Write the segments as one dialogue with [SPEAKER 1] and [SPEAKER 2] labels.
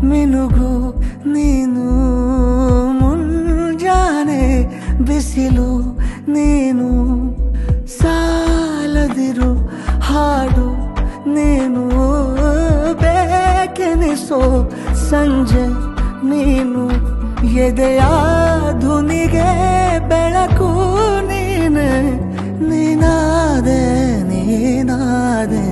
[SPEAKER 1] ಮಿನುಗು ನೀನು ಮುಂಜಾನೆ ಬಿಸಿಲು ನೀನು ಸಾಲದಿರು ಹಾಡು ನೀನು ಬೇಕೆನಿಸೋ ಸಂಜೆ ನೀನು ಎದೆಯ ಧುನಿಗೆ ಬೆಳಕು ನೀನೆ ನೀನಾದೆ ನೀನಾದೆ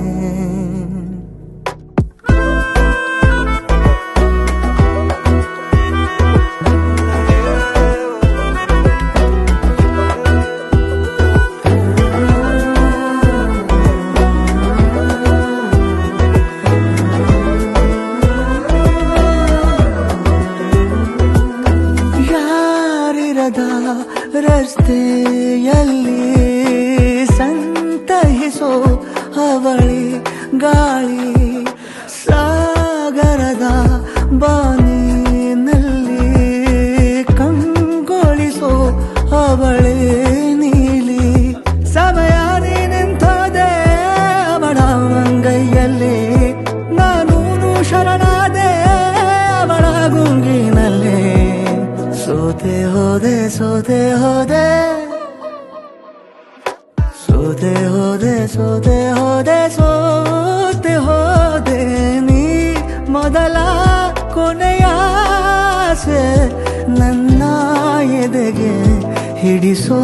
[SPEAKER 1] ರಸ್ತೆಯಲ್ಲಿ ಸಂತಹಿಸೋ ಅವಳಿ ಗಾಳಿ ಸಾಗರದ ಬಾನಿನಲ್ಲಿ ಕಂಗೊಳಿಸೋ ಅವಳೆ ನೀಲಿ ಸಮಯ ನಿಂತೋದೆ ಅವಳ ಅಂಗೈಯಲ್ಲಿ ನಾನು ಶರಣಾದೆ ಅವಳ ಗುಂಗಿನಲ್ಲಿ ಸೋತೆ ಹೋದೆ ಸೋತೆ ಹೋದೆ ಸೋತೆ ಹೋದೆ ಸೋತೆ ಹೋದೆ ಸೋತೆ ಹೋದೆ ನೀ ಮೊದಲ ಕೊನೆಯ ಆಸೆ ನನ್ನ ಎದೆಗೆ ಹಿಡಿಸೋ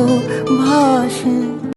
[SPEAKER 1] ಭಾಷೆ